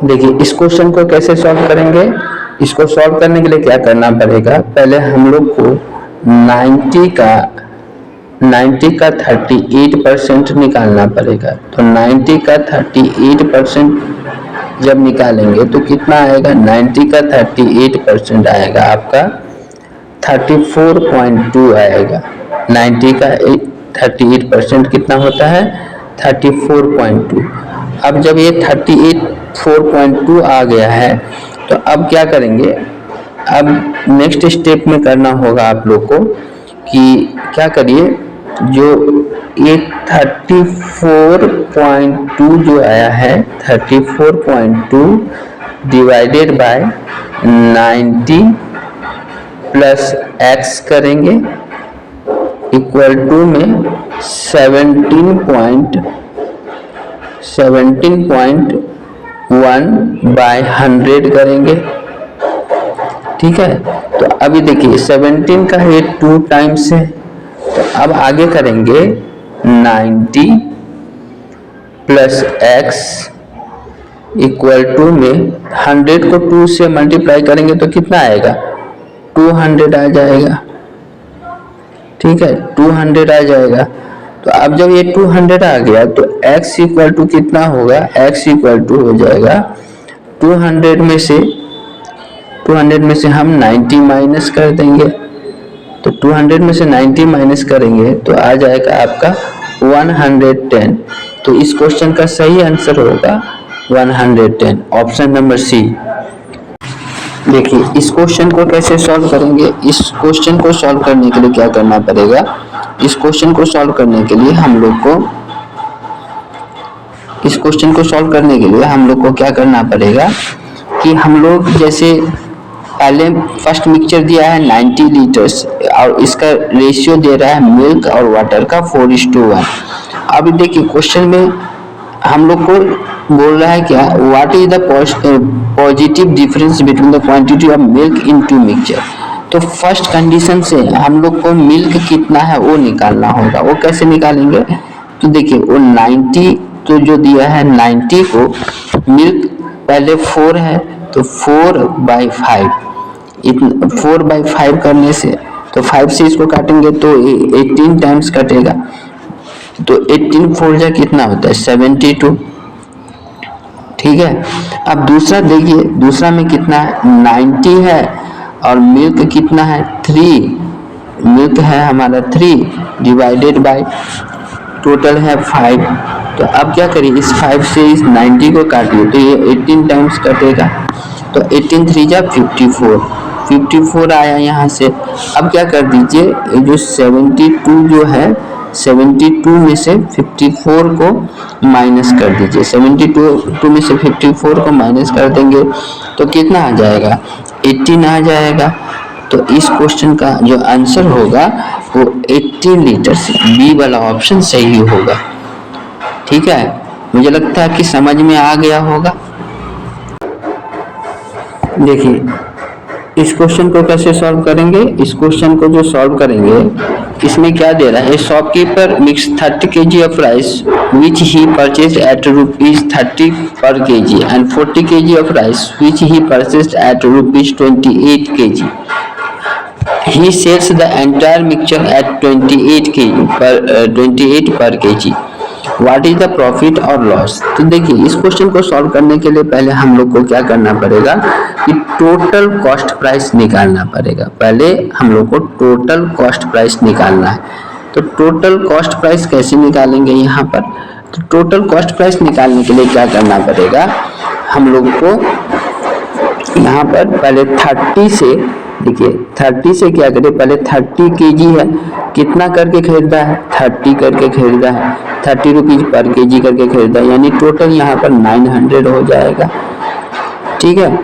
देखिए इस क्वेश्चन को कैसे सॉल्व करेंगे। इसको सॉल्व करने के लिए क्या करना पड़ेगा, पहले हम लोग को 90 का 38% निकालना पड़ेगा। तो 90 का 38% जब निकालेंगे तो कितना आएगा, 90 का 38% आएगा आपका 34.2 आएगा। 90 का 38% कितना होता है, 34.2। अब जब ये 34.2 आ गया है तो अब क्या करेंगे, अब नेक्स्ट स्टेप में करना होगा आप लोग को कि क्या करिए, जो ये 34.2 जो आया है 34.2 डिवाइडेड बाय 90 प्लस x करेंगे इक्वल टू में 17.1 बाय 100 करेंगे। ठीक है, तो अभी देखिए 17 का ये 2 टाइम्स है, तो अब आगे करेंगे 90 प्लस x इक्वल टू में 100 को 2 से मल्टीप्लाई करेंगे तो कितना आएगा, 200 आ जाएगा। ठीक है, 200 आ जाएगा। तो अब जब ये 200 आ गया तो x इक्वल टू कितना होगा, x इक्वल टू हो जाएगा 200 में से हम 90 माइनस कर देंगे। तो 200 में से 90 माइनस करेंगे तो आ जाएगा आपका 110। तो इस क्वेश्चन का सही आंसर होगा 110, ऑप्शन नंबर सी। देखिए इस क्वेश्चन को कैसे सॉल्व करेंगे। इस क्वेश्चन को सॉल्व करने के लिए क्या करना पड़ेगा, इस क्वेश्चन को सॉल्व करने के लिए हम लोग को क्या करना पड़ेगा कि हम लोग जैसे पहले फर्स्ट मिक्सचर दिया है 90 लीटर्स और इसका रेशियो दे रहा है मिल्क और वाटर का 4:1। अभी देखिए क्वेश्चन में हम लोग को बोल रहा है क्या, what is the positive difference between the quantity of milk in two mixture. तो फर्स्ट कंडीशन से हम लोग को मिल्क कितना है वो निकालना होगा। वो कैसे निकालेंगे, तो देखिए वो 90 तो जो दिया है 90 को मिल्क पहले 4 है तो 4/5, 4/5 करने से तो 5 से इसको काटेंगे तो 18 टाइम्स कटेगा। तो 18 4 जा कितना होता है 72। ठीक है, अब दूसरा देखिए, दूसरा में कितना है 90 है और मिल्क कितना है 3, मिल्क है हमारा 3 डिवाइडेड बाय टोटल है 5। तो अब क्या करिए, इस 5 से इस 90 को काटिए तो ये 18 टाइम्स कटेगा। तो 18 3 जा 54 आया यहाँ से। अब क्या कर दीजिए, ये जो 72 जो है 72 में से 54 को माइनस कर दीजिए। 72 में से 54 को माइनस कर देंगे तो कितना आ जाएगा, 18 आ जाएगा। तो इस क्वेश्चन का जो आंसर होगा वो 18 लीटर, बी वाला ऑप्शन सही होगा। ठीक है, मुझे लगता है कि समझ में आ गया होगा। देखिए इस क्वेश्चन को कैसे सॉल्व करेंगे। इस क्वेश्चन को जो सॉल्व करेंगे इसमें क्या दे रहा है, shopkeeper mix 30 kg of rice which he purchase at ₹30 per kg and 40 kg of rice which he purchase at ₹28 kg। He sells the entire mixture at 28 per kg. What is the profit or loss? तो देखिए इस question को solve करने के लिए पहले हम लोग को क्या करना पड़ेगा कि टोटल कॉस्ट प्राइस निकालना पड़ेगा। पहले हम लोग को टोटल कॉस्ट प्राइस निकालना है। तो टोटल कॉस्ट प्राइस कैसे निकालेंगे यहाँ पर, तो टोटल कॉस्ट प्राइस निकालने के लिए क्या करना पड़ेगा, हम लोग को यहाँ पर पहले 30 से, देखिए 30 से क्या करें, पहले 30 kg है, कितना करके खरीदा है 30 करके खरीदा है, 30 रुपीज पर kg करके खरीदा है, यानी टोटल यहाँ पर 900 हो जाएगा। ठीक है,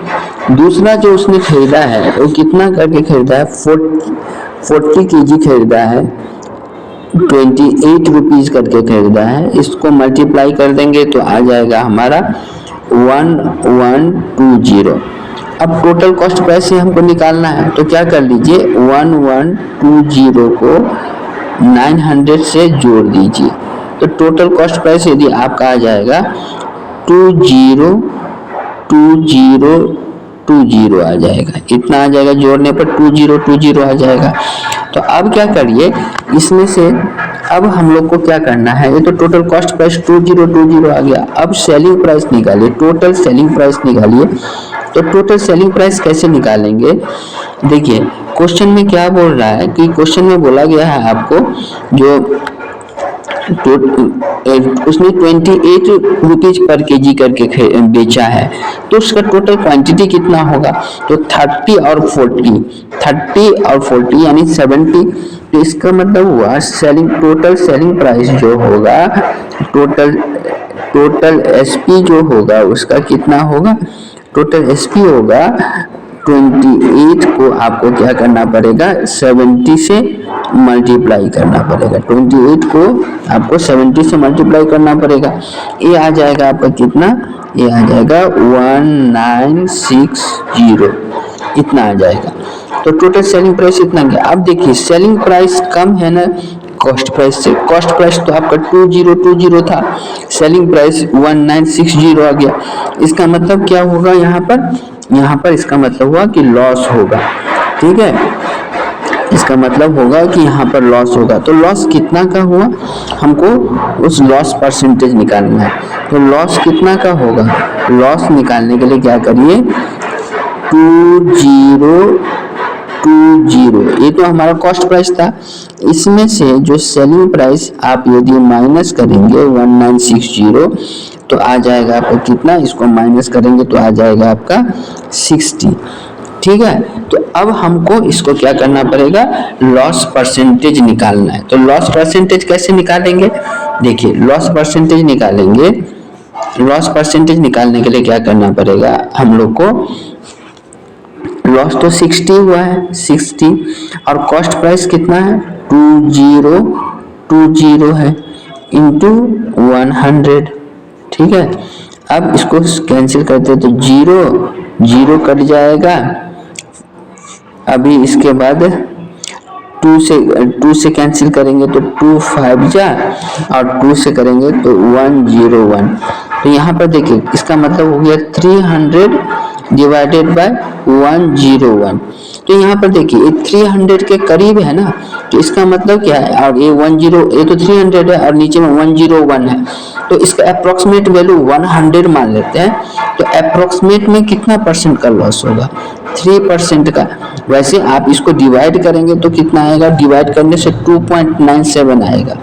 दूसरा जो उसने खरीदा है वो कितना करके खरीदा है, 40 kg खरीदा है, 28 रुपीज करके खरीदा है। इसको मल्टीप्लाई कर देंगे तो आ जाएगा हमारा 1120। अब टोटल कॉस्ट प्राइस से हमको निकालना है तो क्या कर लीजिए, 1120 को 900 से जोड़ दीजिए। तो टोटल कॉस्ट प्राइस यदि आपका आ जाएगा 20 2020 आ जाएगा, इतना आ जाएगा, जोड़ने पर 2020 आ जाएगा। तो अब क्या करिए, इसमें से अब हम लोग को क्या करना है, ये तो टोटल कॉस्ट प्राइस 2020 आ गया। अब सेलिंग प्राइस निकालिए, टोटल सेलिंग प्राइस निकालिए। तो टोटल सेलिंग प्राइस कैसे निकालेंगे, देखिए क्वेश्चन में क्या बोल रहा है कि क्वेश्चन में बोला गया है आपको जो उसने 28 रुपीज पर केजी करके बेचा है, तो उसका टोटल क्वांटिटी कितना होगा, तो 30 और 40 यानी 70। तो इसका मतलब हुआ टोटल सेलिंग प्राइस जो होगा, टोटल एसपी जो होगा उसका कितना होगा, टोटल एसपी होगा 28 को आपको क्या करना पड़ेगा, 70 से मल्टीप्लाई करना पड़ेगा। 28 को आपको 70 से मल्टीप्लाई करना पड़ेगा। ये आ जाएगा आपका कितना, ये आ जाएगा 1960, इतना आ जाएगा। तो टोटल सेलिंग प्राइस इतना गया। अब देखिए सेलिंग प्राइस कम है ना कॉस्ट प्राइस से, कॉस्ट प्राइस तो आपका 2020 था, सेलिंग प्राइस 1960 आ गया। इसका मतलब क्या होगा, यहाँ पर इसका मतलब हुआ कि लॉस होगा, ठीक है, इसका मतलब होगा कि यहाँ पर लॉस होगा। तो लॉस कितना का हुआ, हमको उस लॉस परसेंटेज निकालना है। तो लॉस कितना का होगा, लॉस निकालने के लिए क्या करिए, 2020, ये तो हमारा कॉस्ट प्राइस था, इसमें से जो सेलिंग प्राइस आप यदि माइनस करेंगे 1960, तो आ जाएगा आपका कितना, इसको माइनस करेंगे तो आ जाएगा आपका 60, ठीक है। तो अब हमको इसको क्या करना पड़ेगा, लॉस परसेंटेज निकालना है। तो लॉस परसेंटेज कैसे निकालेंगे, देखिए लॉस परसेंटेज निकालेंगे, लॉस परसेंटेज निकालने के लिए क्या करना पड़ेगा हम लोग को, लॉस तो 60 हुआ है, 60 और कॉस्ट प्राइस कितना है 2020 है इंटू 100, ठीक है। अब इसको कैंसिल करते तो 0 कट जाएगा। अभी इसके बाद 2 से कैंसिल करेंगे तो 2 5 जा और 2 से करेंगे तो 101। तो यहाँ पर देखिए इसका मतलब हो गया 300 डिवाइडेड बाय 101। तो यहाँ पर देखिए ये 300 के करीब है ना, तो इसका मतलब क्या है, और ये ये तो 300 है और नीचे में 101 है, तो इसका अप्रोक्सीमेट वैल्यू 100 मान लेते हैं। तो अप्रोक्सीमेट में कितना परसेंट का लॉस होगा, 3% का। वैसे आप इसको डिवाइड करेंगे तो कितना आएगा, डिवाइड करने से 2.97 आएगा,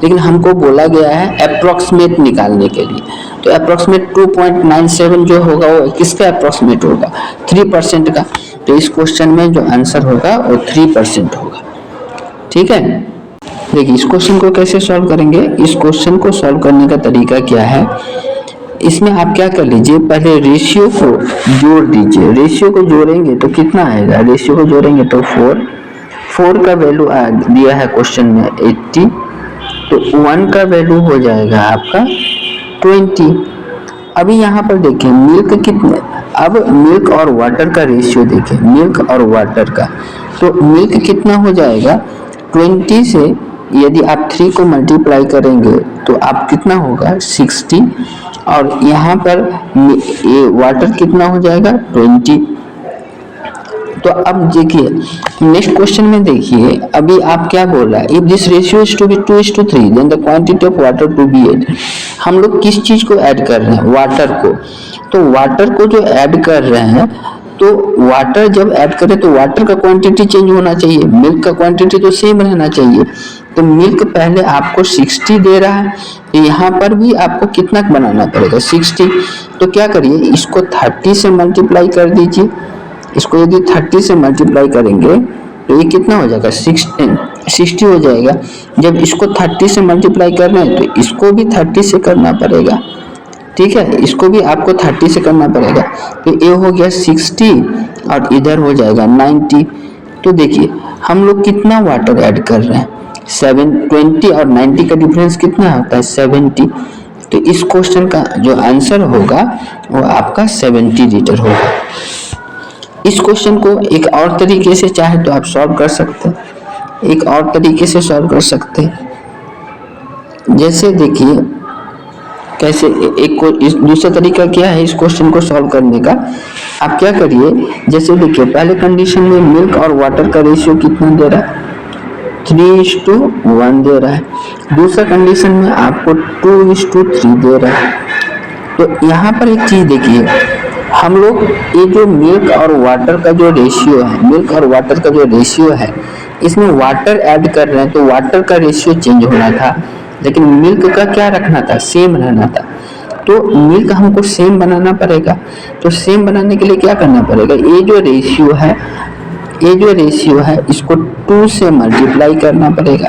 लेकिन हमको बोला गया है अप्रोक्सीमेट निकालने के लिए। तो अप्रोक्सीमेट 2.97 जो होगा वो किसका अप्रोक्सीमेट होगा, 3% का। तो इस क्वेश्चन में जो आंसर होगा वो 3% होगा, ठीक है। देखिए इस क्वेश्चन को कैसे सॉल्व करेंगे, इस क्वेश्चन को सॉल्व करने का तरीका क्या है, इसमें आप क्या कर लीजिए, पहले रेशियो को जोड़ दीजिए। रेशियो को जोड़ेंगे तो कितना आएगा, रेशियो को जोड़ेंगे तो 4 का वैल्यू दिया है क्वेश्चन में 80, तो 1 का वैल्यू हो जाएगा आपका 20। अभी यहाँ पर देखिए मिल्क कितने, अब मिल्क और वाटर का रेशियो देखिए, मिल्क और वाटर का, तो मिल्क कितना हो जाएगा 20 से यदि आप 3 को मल्टीप्लाई करेंगे तो आप कितना होगा 60, और यहाँ पर ये वाटर कितना हो जाएगा 20। तो अब देखिए नेक्स्ट क्वेश्चन में देखिए, अभी आप क्या बोल रहा है, if this ratio is to be 2:3 then the quantity of water to be add. हम लोग किस चीज को ऐड कर रहे हैं, वाटर को। तो वाटर को जो ऐड कर रहे हैं, तो वाटर जब ऐड करें तो वाटर का क्वांटिटी चेंज होना चाहिए, मिल्क का क्वांटिटी तो सेम रहना चाहिए। तो मिल्क पहले आपको 60 दे रहा है, तो यहाँ पर भी आपको कितना बनाना पड़ेगा 60। तो क्या करिए, इसको 30 से मल्टीप्लाई कर दीजिए। इसको यदि 30 से मल्टीप्लाई करेंगे तो ये कितना हो जाएगा 60 हो जाएगा। जब इसको 30 से मल्टीप्लाई कर रहे हैं तो इसको भी 30 से करना पड़ेगा, ठीक है, इसको भी आपको 30 से करना पड़ेगा। तो ये हो गया 60 और इधर हो जाएगा 90। तो देखिए हम लोग कितना वाटर ऐड कर रहे हैं, 20 और 90 का डिफरेंस कितना होता है 70। तो इस क्वेश्चन का जो आंसर होगा वो आपका 70 लीटर होगा। इस क्वेश्चन को एक और तरीके से चाहे तो आप सॉल्व कर सकते हैं, एक और तरीके से सॉल्व कर सकते हैं। जैसे देखिए कैसे एक को इस दूसरा तरीका क्या है इस क्वेश्चन को सॉल्व करने का। आप क्या करिए, जैसे देखिए पहले कंडीशन में मिल्क और वाटर का रेशियो कितना दे रहा है, 3:1 दे रहा है। दूसरा कंडीशन में आपको 2:3 दे रहा है। तो यहाँ पर एक चीज देखिए, हम लोग ये जो मिल्क और वाटर का जो रेशियो है, मिल्क और वाटर का जो रेशियो है, इसमें वाटर ऐड कर रहे हैं तो वाटर का रेशियो चेंज होना था, लेकिन मिल्क का क्या रखना था, सेम रहना था। तो मिल्क हमको सेम बनाना पड़ेगा। तो सेम बनाने के लिए क्या करना पड़ेगा, ये जो रेशियो है इसको 2 से मल्टीप्लाई करना पड़ेगा,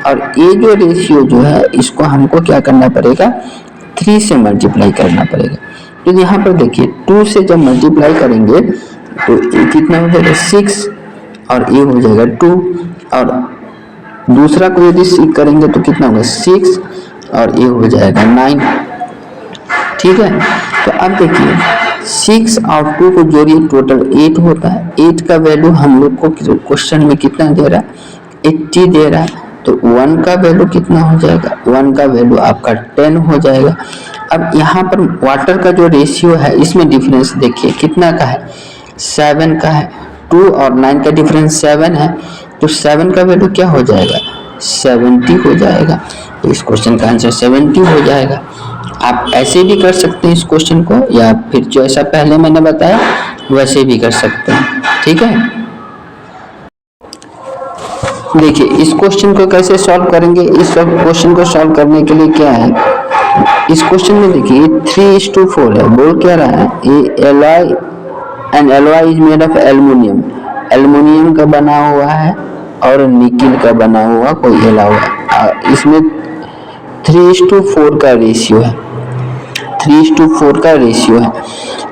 और ये जो रेशियो जो है इसको हमको क्या करना पड़ेगा, 3 से मल्टीप्लाई करना पड़ेगा। तो यहाँ पर देखिए 2 से जब मल्टीप्लाई करेंगे तो ये कितना हो जाएगा 6, और ये हो जाएगा 2, और दूसरा को यदि सीख करेंगे तो कितना होगा 6, और ये हो जाएगा 9। ठीक है, तो अब देखिए 6 और 2 को जोड़िए, टोटल 8 होता है। 8 का वैल्यू हम लोग को क्वेश्चन में कितना दे रहा है, 80 दे रहा है। तो 1 का वैल्यू कितना हो जाएगा, 1 का वैल्यू आपका 10 हो जाएगा। अब यहाँ पर वाटर का जो रेशियो है इसमें डिफरेंस देखिए कितना का है, 7 का है। 2 और 9 का डिफरेंस 7 है, तो 7 का वैल्यू क्या हो जाएगा, 70 हो जाएगा। तो इस क्वेश्चन का आंसर 70 हो जाएगा। आप ऐसे भी कर सकते हैं इस क्वेश्चन को, या फिर जैसा पहले मैंने बताया वैसे भी कर सकते हैं। ठीक है, देखिए इस क्वेश्चन को कैसे सॉल्व करेंगे। इस क्वेश्चन को सॉल्व करने के लिए क्या है, इस क्वेश्चन में देखिए 3:4 है। बोल क्या रहा है, ये alloy is made of aluminium, aluminium का बना हुआ है और निकिल का बना हुआ कोई एलॉय। इसमें 3:4 का रेशियो है, 3:4 का रेशियो है।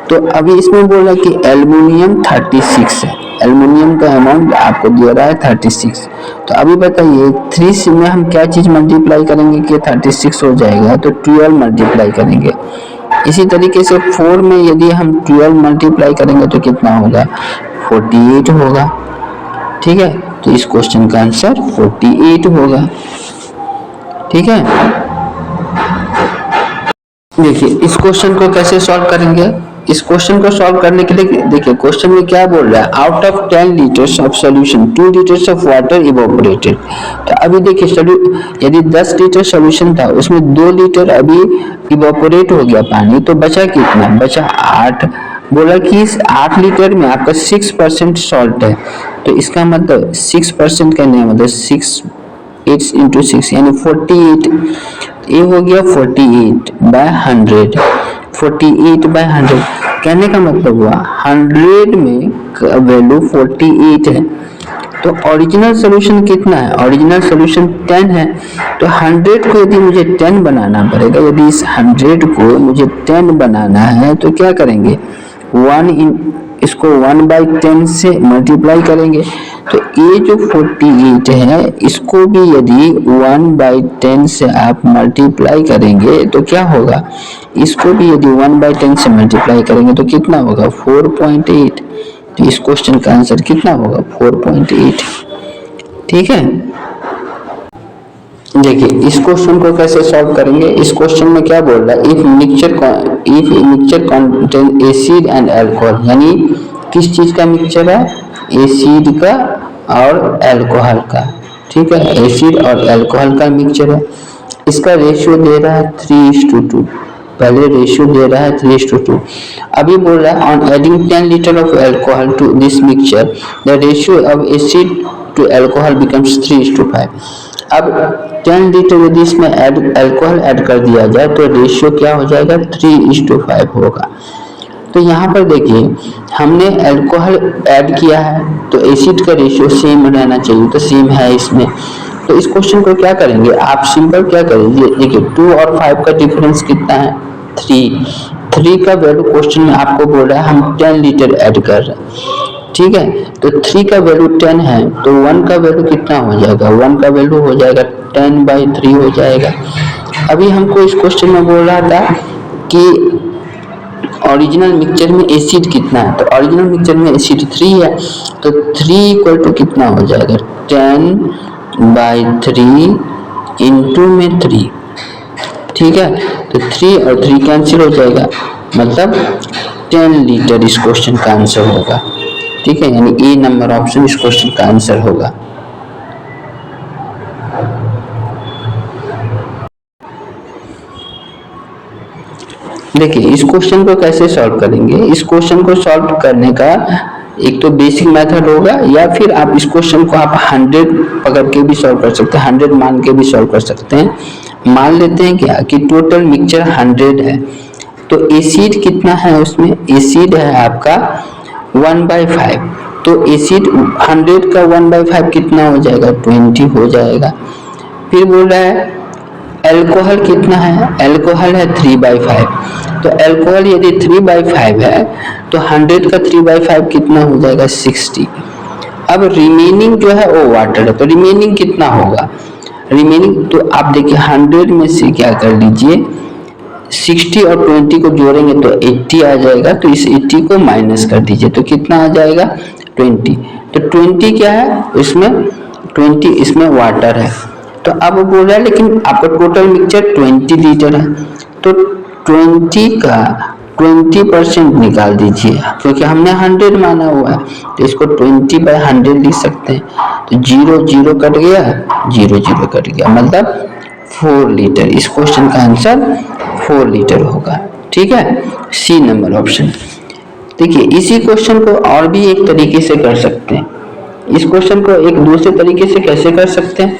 तो अभी इसमें बोला कि एल्युमिनियम 36 है, एल्युमिनियम का अमाउंट आपको दिया रहा है 36। तो अभी बताइए 3 से में हम क्या चीज़ मल्टीप्लाई करेंगे कि 36 हो जाएगा, तो 12 मल्टीप्लाई करेंगे। इसी तरीके से 4 में यदि हम 12 मल्टीप्लाई करेंगे तो कितना होगा, 48 होगा। ठीक है, तो इस क्वेश्चन का आंसर 48 होगा। ठीक है, देखिए इस क्वेश्चन को कैसे सॉल्व करेंगे। इस क्वेश्चन को सॉल्व करने के लिए देखिए क्वेश्चन में क्या बोल रहा है, out of 10 litres of solution 2 litres of water evaporated. तो अभी देखिए यदि 10 लीटर सॉल्यूशन था उसमें 2 लीटर अभी इवोपोरेट हो गया पानी, तो बचा कितना, बचा 8। बोला कि इस 8 लीटर में आपका 6% सॉल्ट है, तो इसका मतलब 6% कहने का मतलब 6 × 6 यानी 48। ये हो गया 48/100, 48/100 कहने का मतलब हुआ 100 में वैल्यू 48 है। तो ओरिजिनल सॉल्यूशन कितना है, ओरिजिनल सॉल्यूशन 10 है। तो 100 को यदि मुझे 10 बनाना पड़ेगा, यदि इस 100 को मुझे 10 बनाना है तो क्या करेंगे, इसको 1/10 से मल्टीप्लाई करेंगे। तो ये जो 48 है इसको भी यदि 1/10 से आप मल्टीप्लाई करेंगे तो क्या होगा, इसको भी यदि 1/10 से मल्टीप्लाई करेंगे तो कितना होगा, 4.8। तो इस क्वेश्चन का आंसर कितना होगा, 4.8। ठीक है, देखिए इस क्वेश्चन को कैसे सॉल्व करेंगे। इस क्वेश्चन में क्या बोल रहा है, if mixture contain acid and alcohol, यानी किस चीज का मिक्सचर है, एसिड का और अल्कोहल का। ठीक है, एसिड और अल्कोहल का मिक्सचर है। इसका रेशियो दे रहा है 3:2, पहले रेशियो दे रहा है 3:2। अभी बोल रहा है on adding 10 litre of alcohol to this mixture the ratio of acid to alcohol becomes 3:5। अब 10 लीटर यदि इसमें अल्कोहल ऐड कर दिया जाए तो रेशियो क्या हो जाएगा, 3:5 होगा। तो यहाँ पर देखिए हमने अल्कोहल ऐड किया है तो एसिड का रेशियो सेम रहना चाहिए, तो सेम है इसमें। तो इस क्वेश्चन को क्या करेंगे, आप सिंपल क्या करेंगे, देखिए 2 और 5 का डिफरेंस कितना है, 3 का वैल्यू क्वेश्चन में आपको बोल रहा है हम 10 लीटर ऐड कर रहे हैं। ठीक है, तो 3 का वैल्यू 10 है तो 1 का वैल्यू कितना हो जाएगा, 1 का वैल्यू हो जाएगा 10/3 हो जाएगा। अभी हमको इस क्वेश्चन में बोल रहा था कि ओरिजिनल मिक्सचर में एसिड कितना है, तो ओरिजिनल मिक्सचर में एसिड 3 है, तो 3 = कितना हो जाएगा, 10/3 × 3। ठीक है, तो 3 और 3 कैंसिल हो जाएगा, मतलब 10 लीटर इस क्वेश्चन का आंसर होगा। ठीक है, यानी ए नंबर ऑप्शन इस क्वेश्चन का आंसर होगा। देखिए इस क्वेश्चन को कैसे सॉल्व करेंगे। इस क्वेश्चन को सॉल्व करने का एक तो बेसिक मेथड होगा, या फिर आप इस क्वेश्चन को आप 100 पकड़ के भी सॉल्व कर सकते हैं, 100 मान के भी सॉल्व कर सकते हैं। मान लेते हैं क्या कि टोटल मिक्सचर 100 है, तो एसिड कितना है उसमें, एसिड है आपका 1/5, तो एसिड 100 का 1/5 कितना हो जाएगा, 20 हो जाएगा। फिर बोल रहा है अल्कोहल कितना है, अल्कोहल है 3/5, तो अल्कोहल यदि 3/5 है तो 100 का 3/5 कितना हो जाएगा, 60। अब रिमेनिंग जो है वो वाटर है, तो रिमेनिंग कितना होगा, रिमेनिंग तो आप देखिए 100 में से क्या कर लीजिए, 60 और 20 को जोड़ेंगे तो 80 आ जाएगा, तो इस 80 को माइनस कर दीजिए तो कितना आ जाएगा, 20। तो 20 क्या है इसमें, 20 इसमें वाटर है। तो अब बोल रहा है लेकिन आपका टोटल मिक्सचर 20 लीटर है, तो 20 का 20% निकाल दीजिए, क्योंकि हमने 100 माना हुआ है, तो इसको 20/100 लिख सकते हैं। तो 0 0 कट गया, 0 0 कट गया, मतलब 4 लीटर। इस क्वेश्चन का आंसर 4 लीटर होगा। ठीक है, सी नंबर ऑप्शन। देखिए इसी क्वेश्चन को और भी एक तरीके से कर सकते हैं। इस क्वेश्चन को एक दूसरे तरीके से कैसे कर सकते हैं,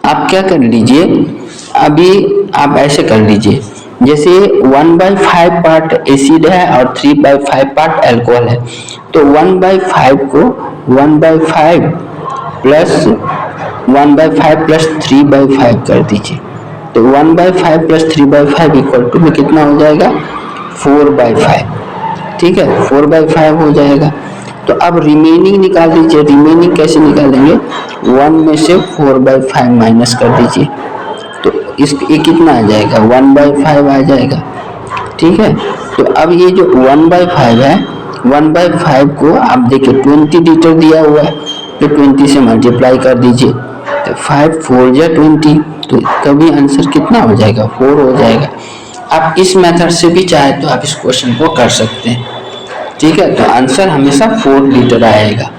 आप क्या कर लीजिए, अभी आप ऐसे कर लीजिए, जैसे 1/5 पार्ट एसिड है और 3/5 पार्ट अल्कोहल है, तो 1/5 को 1/5 प्लस 1/5 प्लस 3/5 कर दीजिए, तो 1/5 प्लस 3/5 इक्वल टू में कितना हो जाएगा, 4/5। ठीक है, 4/5 हो जाएगा। तो अब रिमेनिंग निकाल दीजिए, रिमेनिंग कैसे निकालेंगे, 1 में से 4/5 माइनस कर दीजिए, तो ये कितना आ जाएगा, 1/5 आ जाएगा। ठीक है, तो अब ये जो 1/5 है, 1/5 को आप देखिए 20 लीटर दिया हुआ है, तो 20 से मल्टीप्लाई कर दीजिए, तो 5 4 जा 20, तो कभी आंसर कितना हो जाएगा, 4 हो जाएगा। आप इस मेथड से भी चाहे तो आप इस क्वेश्चन को कर सकते हैं। ठीक है, तो आंसर हमेशा 4 लीटर आएगा।